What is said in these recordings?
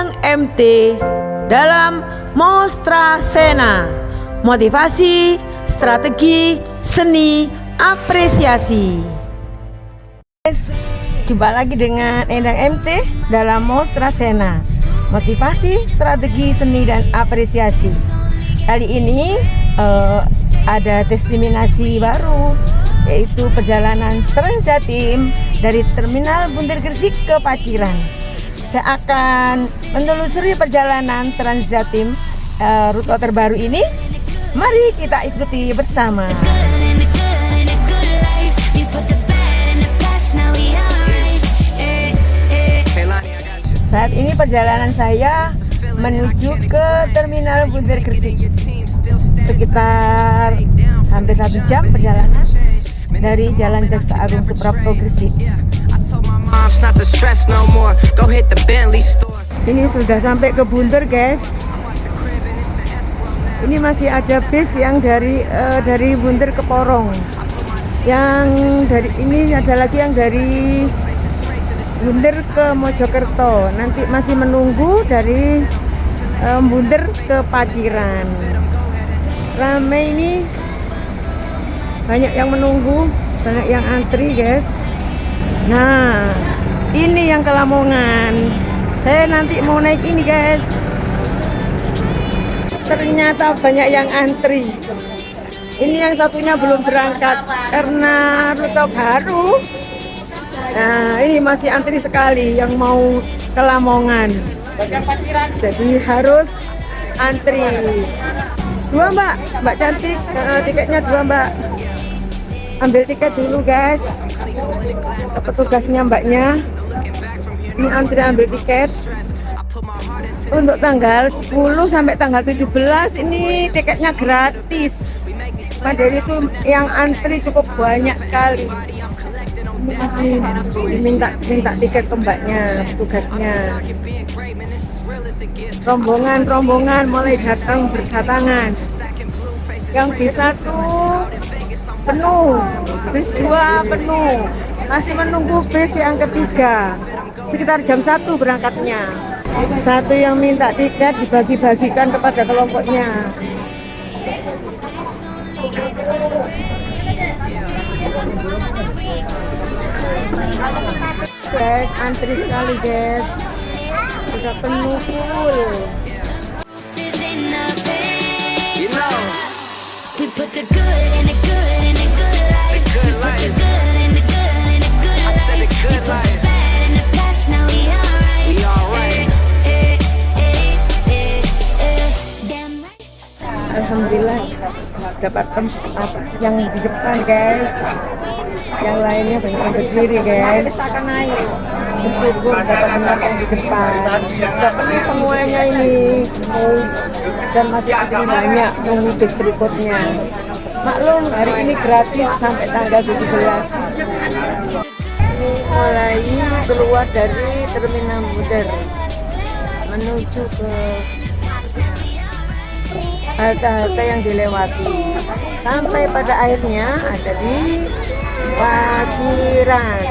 Endang MT dalam Mostra Sena, motivasi, strategi, seni, apresiasi. Jumpa lagi dengan Endang MT dalam Mostra Sena, motivasi, strategi, seni, dan apresiasi. Kali ini ada destinasi baru, yaitu perjalanan Transjatim dari Terminal Bunder Gresik ke Paciran. Saya akan menelusuri perjalanan Transjatim rute terbaru ini. Mari kita ikuti bersama. Saat ini perjalanan saya menuju ke Terminal Bunder Gresik. Sekitar hampir 1 jam perjalanan dari Jalan Jaksa Agung Suprapto Gresik. Ini sudah sampai ke Bunder, guys. Ini masih ada bis yang dari Bunder ke Porong. Yang dari ini ada lagi yang dari Bunder ke Mojokerto. Nanti masih menunggu dari Bunder ke Paciran. Ramai ini, banyak yang menunggu, banyak yang antri, guys. Nah, ini yang ke Lamongan. Saya nanti mau naik ini, guys. Ternyata banyak yang antri. Ini yang satunya belum berangkat karena rute baru. Nah, ini masih antri sekali yang mau ke Lamongan. Jadi harus antri. 2, Mbak cantik, tiketnya 2, Mbak. Ambil tiket dulu, guys. Petugasnya mbaknya. Ini antri ambil tiket. Untuk tanggal 10 sampai tanggal 17 ini tiketnya gratis. Padahal itu yang antri cukup banyak sekali. Ini masih minta tiket ke mbaknya, petugasnya. Rombongan mulai berdatangan. Yang bisa tuh penuh, bis 2 penuh. Masih menunggu bis yang ketiga. Sekitar jam 1 berangkatnya. Satu yang minta tiket dibagi-bagikan kepada kelompoknya. Guys, antri sekali, guys. Sudah penuh full. Alhamdulillah dapat tempat yang di depan, guys. Yang lainnya banyak yang berdiri, guys. Bersyukur dapat tempat yang di depan. Seperti semuanya ini, dan masih ada banyak nunggu bis berikutnya. Maklum, hari ini gratis sampai tanggal 17. Ini mulai keluar dari Terminal Bunder menuju ke halte-halte yang dilewati sampai pada akhirnya ada di Paciran.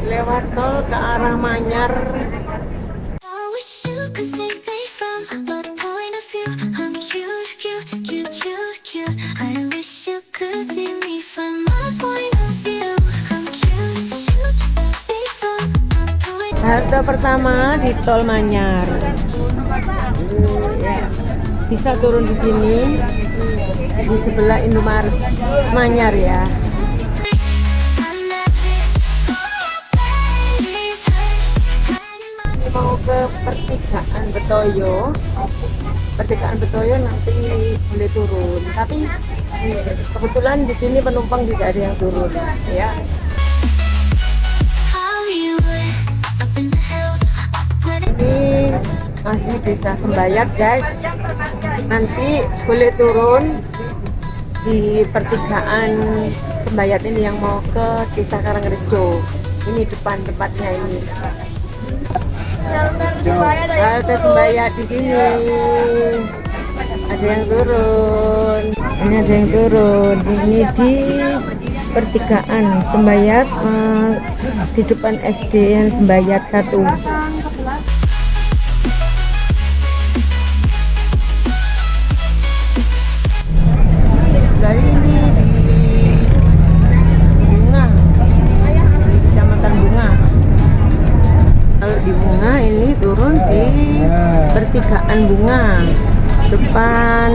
Lewat tol ke arah Manyar. Halte pertama di Tol Manyar. Bisa turun di sini di sebelah Indomaret Manyar, ya. Mau ke Pertigaan Betoyo. Pertigaan Betoyo nanti boleh turun, tapi kebetulan di sini penumpang tidak ada yang turun, ya. Ini masih bisa Sembayat, guys. Nanti boleh turun di Pertigaan Sembayat ini yang mau ke Desa Karangrejo. Ini depan tempatnya ini. Halte Sembayat di sini. Ada yang turun. Ini ada yang turun. Ini di pertigaan Sembayat, di depan SDN Sembayat 1. Dari ini di Bunga, Kecamatan Bunga. Kalau di Bunga ini turun di pertigaan Bunga, depan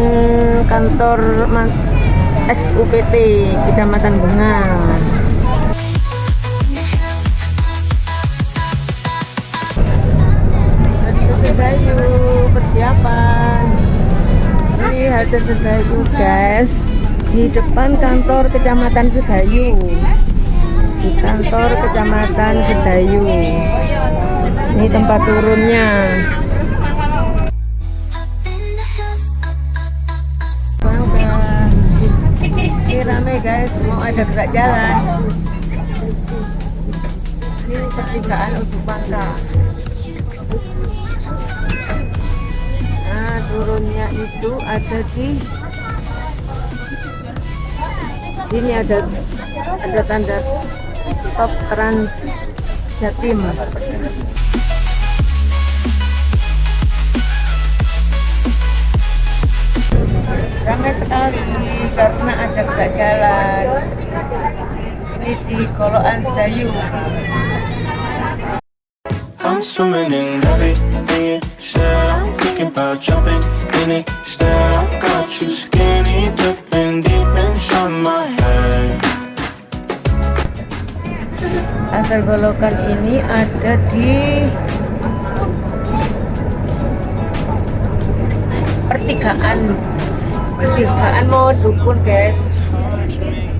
kantor ex-UPT Kecamatan Bunga. Halte Sedayu persiapan. Ini halte Sedayu guys, di depan kantor Kecamatan Sedayu. Di kantor Kecamatan Sedayu. Ini tempat turunnya. Ini rame guys, mau ada gerak jalan. Ini pertigaan Ujung Pangkal. Nah, turunnya itu ada di sini, ada tanda Top Trans Jatim. Ramai sekali karena ada gerak jalan. Ini di Koloan Sedayu. I'm swimming in everything you said. I'm thinking about jumping in it. Instead, I got you skinny dipping deep inside my head. Asal Golokan ini ada di pertigaan mau dukun guys.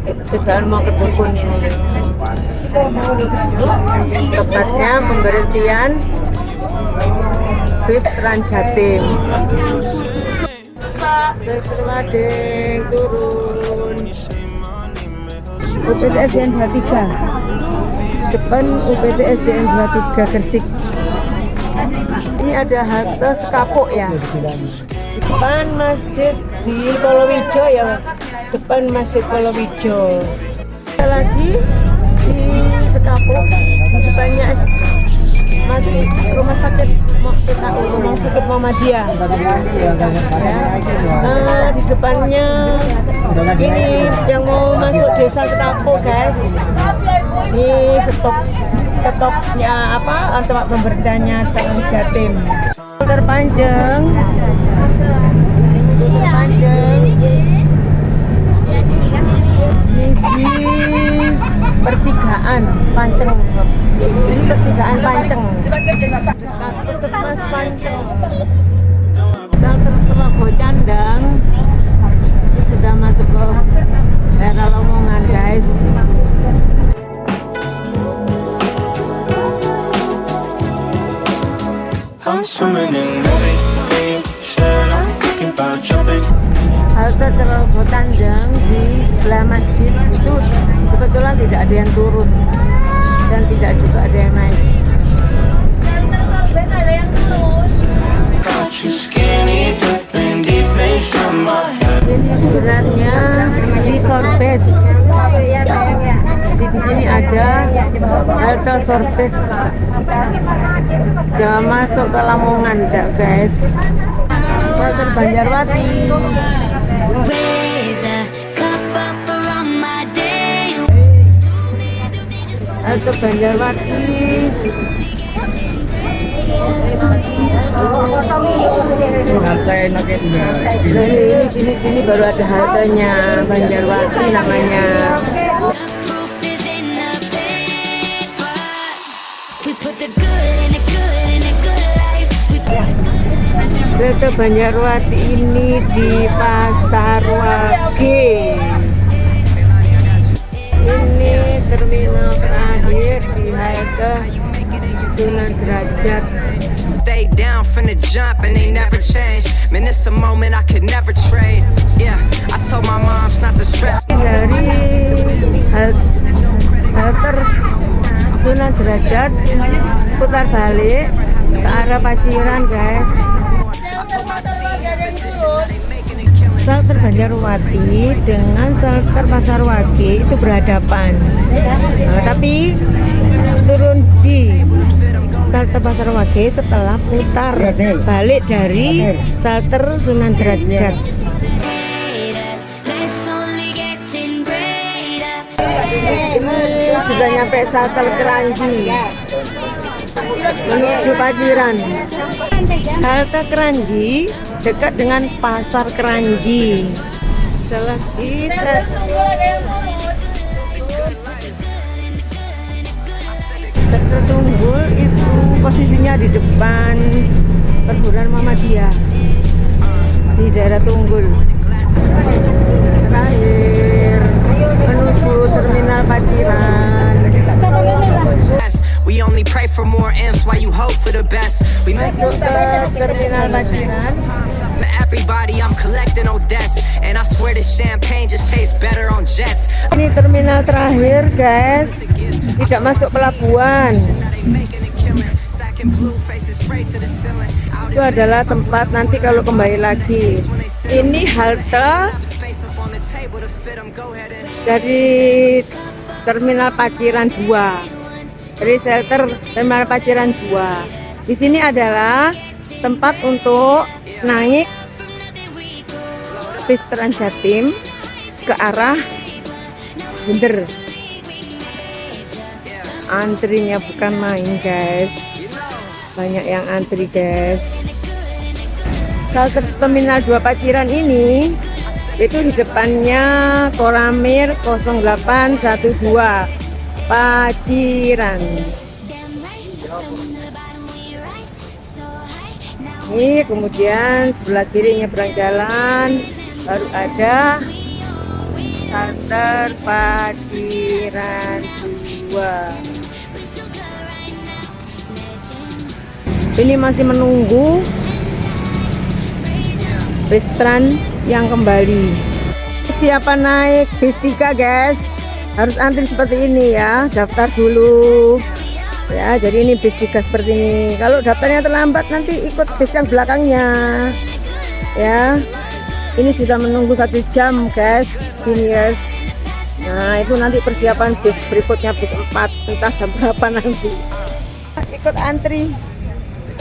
Pertigaan mau ke dukun ini. Tepatnya pemberhentian bis Trans Jatim. Setelah deng turun UPTSDN 23, depan UPTSDN 23 Gresik. Ini ada halte Sekapuk ya, depan masjid di Kolowijo ya, depan masjid Kolowijo. Ada lagi di Sekapuk, di depannya masih rumah sakit Muhammadiyah. Nah, di depannya ini yang mau masuk desa Sekapuk guys. Ini stopnya apa? Tempat pemberhentiannya Trans Jatim. Terpanjang. Ini di pertigaan Panceng. Ini pertigaan Panceng. Puskesmas Panceng. Kita ke Bocandang. Ini sudah masuk ke daerah Lamongan guys. I'm swimming in everything you said. I'm thinking about jumping. Halte Bocandang di sebelah masjid itu kebetulan tidak ada yang turun dan tidak juga ada yang naik. Got you skinny dipping deep inside my head. Ini sebenarnya resort base. Jadi di sini ada halte Sorbes. Jangan masuk ke Lamongan, guys. Halte Banjarwati. Halte Banjarwati. Ini sini baru ada haltenya Banjarwati namanya. Halte Banjarwati ini di Pasar Wage. Ini terminal terakhir di halte Sunan Derajat. Stay down from the jump and they never change. Man, it's a moment I could never trade. Yeah, I told my moms not to stress. Dari halte Sunan Derajat putar balik ke arah Paciran guys. Shelter Banjarwati dengan shelter Pasar Wage itu berhadapan. Tapi turun di shelter Pasar Wage setelah putar balik dari shelter Sunan Derajat. Ini sudah nyampe shelter Keranji menuju Paciran. Halte Keranji dekat dengan Pasar Keranji. Setelah di Shelter Tunggul itu posisinya di depan perguruan Muhammadiyah di daerah Tunggul. Terakhir menuju terminal Paciran. We only pray for more M's while you hope for the best. We make Masuk ke terminal Paciran. for everybody, I'm collecting Odets. And I swear this champagne just tastes better on jets. Ini terminal terakhir guys, tidak masuk pelabuhan. Itu adalah tempat nanti kalau kembali lagi. Ini halte dari terminal Paciran 2. Dari shelter terminal Paciran 2. Di sini adalah tempat untuk naik bis Trans Jatim ke arah Bunder. Antrinya bukan main guys, banyak yang antri guys. Shelter terminal 2 Paciran ini itu di depannya Koramil 0812 Paciran. Ini kemudian sebelah kiri nyebrang jalan baru ada shelter Paciran 2. Ini masih menunggu bis Trans yang kembali. Siapa naik bis 3 guys, harus antri seperti ini ya, daftar dulu ya. Jadi ini bis 3 seperti ini. Kalau daftarnya terlambat nanti ikut bis yang belakangnya ya. Ini sudah menunggu 1 jam guys, seniors. Nah itu nanti persiapan bis berikutnya, bis 4, entah jam berapa nanti. Ikut antri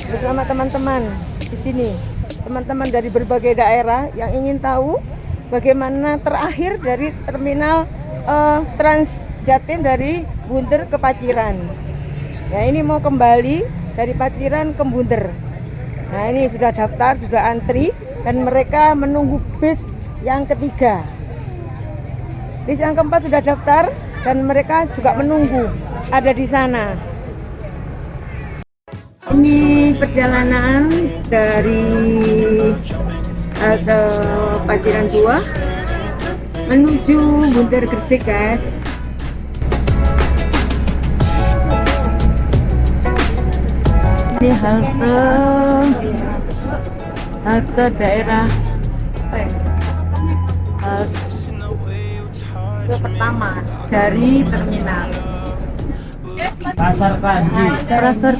bersama teman-teman di sini, teman-teman dari berbagai daerah yang ingin tahu bagaimana terakhir dari terminal Trans Jatim dari Bunder ke Paciran. Ya ini mau kembali dari Paciran ke Bunder. Nah ini sudah daftar, sudah antri, dan mereka menunggu bis yang ketiga. Bis yang keempat sudah daftar dan mereka juga menunggu ada di sana. Ini perjalanan dari halte Paciran 2 menuju Bunder Gresik guys. Ini halte daerah halte pertama dari terminal Pasar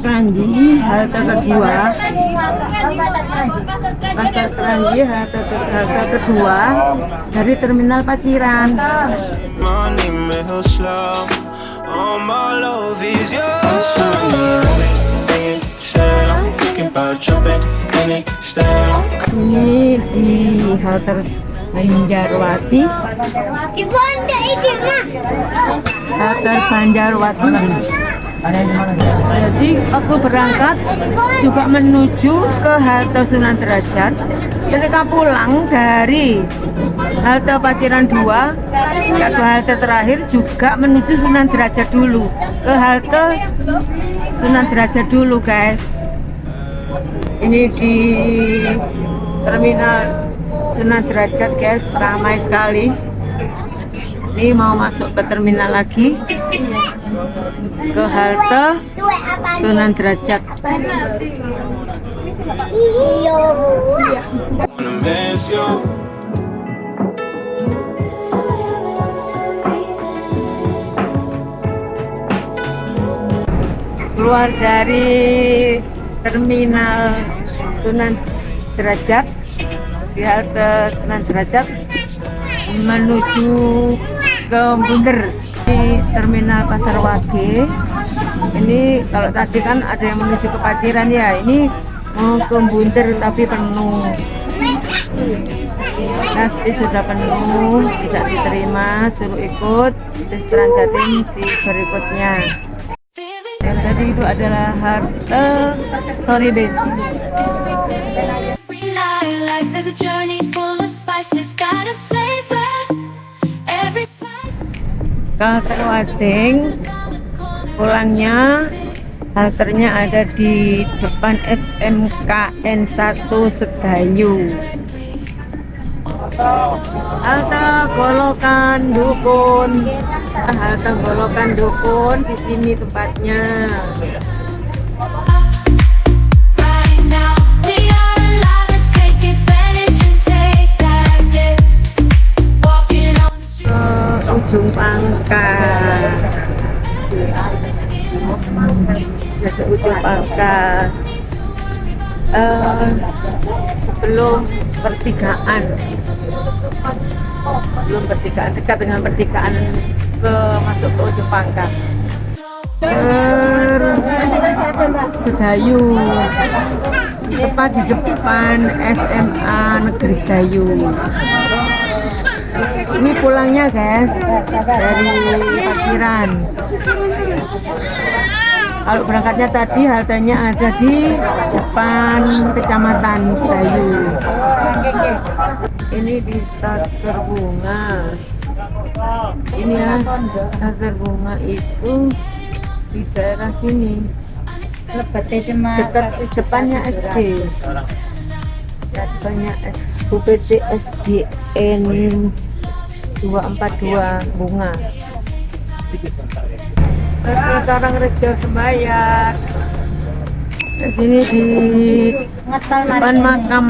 Keranji, halte kedua. Pasar Keranji, halte kedua dari terminal Paciran. Ini di halte Banjarwati. Halte Banjarwati. Jadi aku berangkat juga menuju ke halte Sunan Derajat. Ketika pulang dari halte Paciran 2 ke halte terakhir juga menuju Sunan Derajat dulu. Ke halte Sunan Derajat dulu guys. Ini di terminal Sunan Derajat guys, ramai sekali. Ini mau masuk ke terminal lagi, ke halte Sunan Derajat. Keluar dari Terminal Sunan Derajat, di halte Sunan Derajat menuju ke Bunder di Terminal Pasar Wage. Ini kalau tadi kan ada yang menuju ke Paciran ya, ini mau ke Bunder tapi penuh. Pasti sudah penuh, tidak diterima, suruh ikut bis Transjatim di berikutnya. Yang tadi itu adalah halte Sorry Bis. Life is a journey full of spices, gotta savor every slice. Halte Wading, pulangnya halternya ada di depan SMKN 1 Sedayu. Halte Golokan Dukun, halte Golokan Dukun, di sini tempatnya. Right now, we are alive, let's take advantage and take that dip. Walking on the street. Ke ujung pangkat, ke ujung pangkat, sebelum pertigaan, dekat dengan pertigaan ke masuk ke ujung pangkat. Sedayu, tepat di depan SMA Negeri Sedayu. Ini pulangnya guys, dari Paciran. Kalau berangkatnya tadi haltenya ada di depan Kecamatan Sedayu. Ini di starter bunga. Ini ya, starter bunga itu di daerah sini. Dekat depannya SD. Depannya UPT SDN 242 Bunga. Sekarang Rejo Sembayat. Di sini di depan makam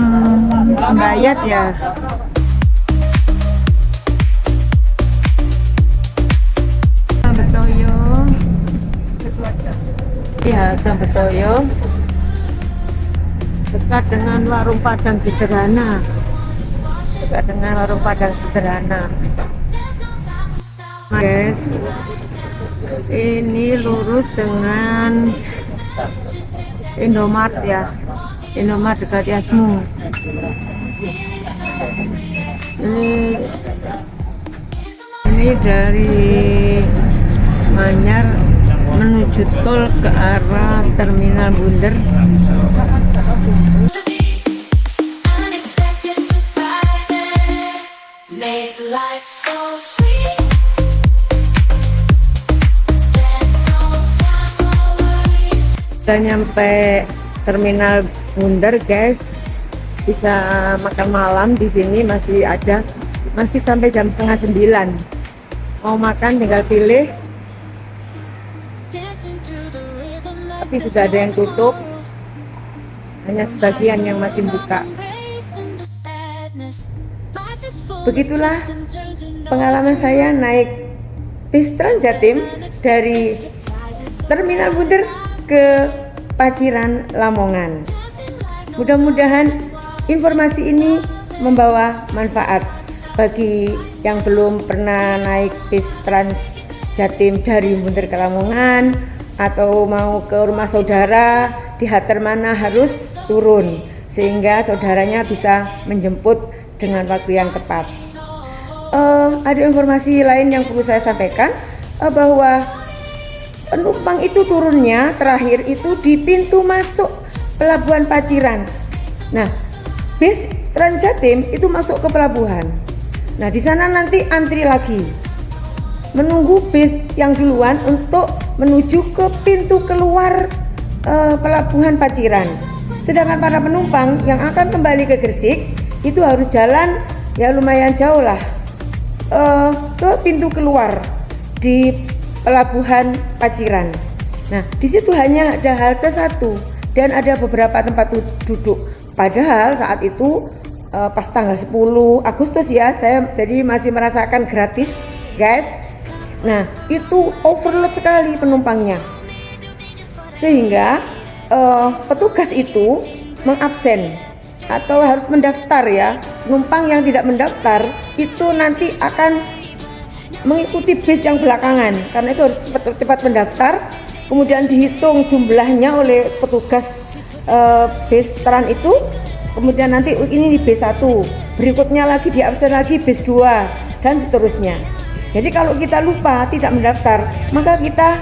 Sembayat ya. Betoyo. Iya, Betoyo. Dekat dengan warung Padang sederhana. Guys, ini lurus dengan Indomart ya, Indomart dekat Yasmu. Ini dari Manyar menuju tol ke arah Terminal Bunder. Unexpected surprises make life so sweet. There's no time for worries. Kita nyampe Terminal Bunder guys, bisa makan malam di sini, masih ada, masih sampai jam 8:30. Mau makan tinggal pilih, Dancing through the rhythm like tapi sudah ada yang tutup, hanya sebagian yang masih buka. Begitulah pengalaman saya naik bis Transjatim dari Terminal Bunder ke Paciran, Lamongan. Mudah-mudahan informasi ini membawa manfaat bagi yang belum pernah naik bis Transjatim dari Bunder ke Lamongan, atau mau ke rumah saudara di halte mana harus turun sehingga saudaranya bisa menjemput dengan waktu yang tepat. Ada informasi lain yang perlu saya sampaikan, bahwa penumpang itu turunnya terakhir itu di pintu masuk Pelabuhan Paciran. Nah, bis Transjatim itu masuk ke pelabuhan. Nah, di sana nanti antri lagi, menunggu bis yang duluan untuk menuju ke pintu keluar Pelabuhan Paciran. Sedangkan para penumpang yang akan kembali ke Gresik itu harus jalan ya lumayan jauh lah ke pintu keluar di Pelabuhan Paciran. Nah, di situ hanya ada halte 1 dan ada beberapa tempat duduk. Padahal saat itu pas tanggal 10 Agustus ya, saya jadi masih merasakan gratis, guys. Nah, itu overload sekali penumpangnya. Sehingga petugas itu mengabsen atau harus mendaftar ya. Penumpang yang tidak mendaftar itu nanti akan mengikuti bis yang belakangan, karena itu harus cepat mendaftar, kemudian dihitung jumlahnya oleh petugas bis Trans itu, kemudian nanti ini di bis 1, berikutnya lagi diabsen lagi bis 2 dan seterusnya. Jadi kalau kita lupa tidak mendaftar, maka kita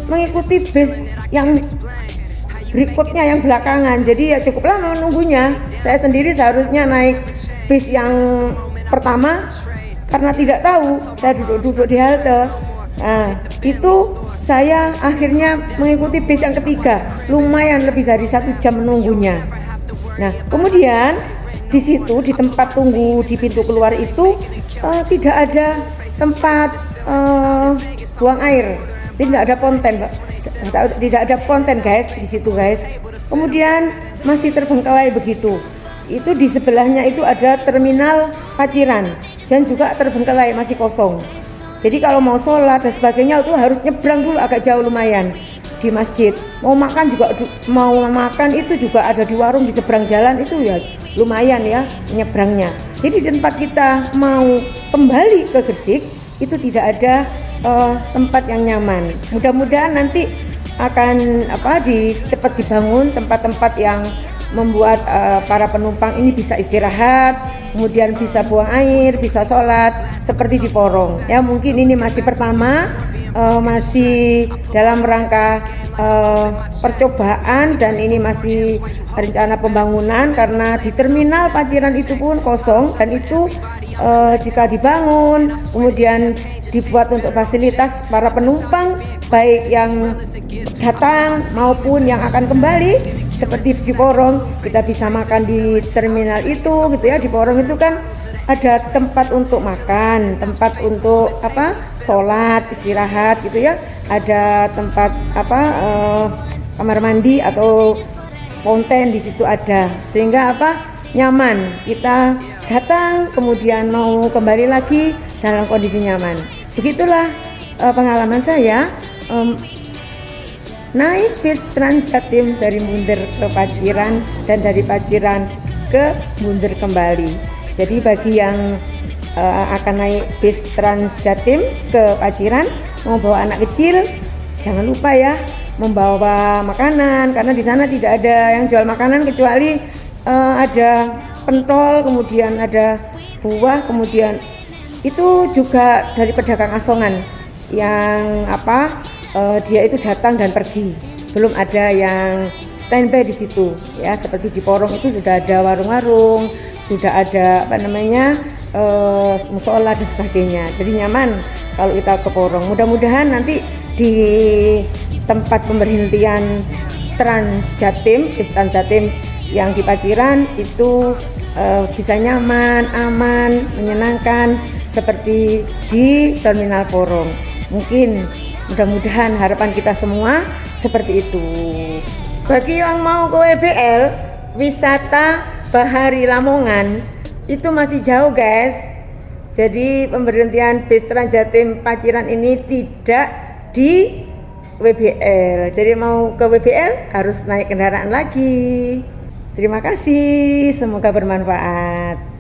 mengikuti bis yang berikutnya yang belakangan. Jadi ya cukup lama menunggunya. Saya sendiri seharusnya naik bis yang pertama, karena tidak tahu, saya duduk di halte. Nah, itu saya akhirnya mengikuti bis yang ketiga, lumayan lebih dari 1 jam menunggunya. Nah, kemudian di situ di tempat tunggu di pintu keluar itu tidak ada tempat buang air, tidak ada fonten, tidak ada fonten guys di situ guys. Kemudian masih terbengkalai begitu. Itu di sebelahnya itu ada terminal Paciran dan juga terbengkalai, masih kosong. Jadi kalau mau sholat dan sebagainya itu harus nyebrang dulu agak jauh lumayan di masjid. Mau makan itu juga ada di warung di seberang jalan itu ya lumayan ya nyebrangnya. Jadi di tempat kita mau kembali ke Gresik itu tidak ada tempat yang nyaman. Mudah-mudahan nanti akan cepat dibangun tempat-tempat yang membuat para penumpang ini bisa istirahat, kemudian bisa buang air, bisa sholat seperti di Porong. Ya mungkin ini masih pertama, masih dalam rangka percobaan dan ini masih rencana pembangunan, karena di terminal Paciran itu pun kosong dan itu jika dibangun kemudian dibuat untuk fasilitas para penumpang baik yang datang maupun yang akan kembali. Seperti di Porong kita bisa makan di terminal itu gitu ya. Di Porong itu kan ada tempat untuk makan, tempat untuk sholat, istirahat gitu ya. Ada tempat kamar mandi atau fonten di situ ada, sehingga nyaman. Kita datang kemudian mau kembali lagi dalam kondisi nyaman. Begitulah pengalaman saya naik bis Trans Jatim dari Mundir ke Paciran dan dari Paciran ke Mundir kembali. Jadi bagi yang akan naik bis Trans Jatim ke Paciran, mau bawa anak kecil, jangan lupa ya membawa makanan, karena di sana tidak ada yang jual makanan kecuali ada pentol, kemudian ada buah, kemudian itu juga dari pedagang asongan yang dia itu datang dan pergi, belum ada yang standby di situ ya. Seperti di Porong itu sudah ada warung-warung, sudah ada musola dan sebagainya. Jadi nyaman kalau kita ke Porong. Mudah-mudahan nanti di tempat pemberhentian Trans Jatim, bis Trans Jatim yang di Paciran itu bisa nyaman, aman, menyenangkan seperti di terminal Porong. Mungkin mudah-mudahan harapan kita semua seperti itu. Bagi yang mau ke WBL, wisata Bahari Lamongan itu masih jauh guys. Jadi pemberhentian bis Trans Jatim Paciran ini tidak di WBL. Jadi mau ke WBL harus naik kendaraan lagi. Terima kasih, semoga bermanfaat.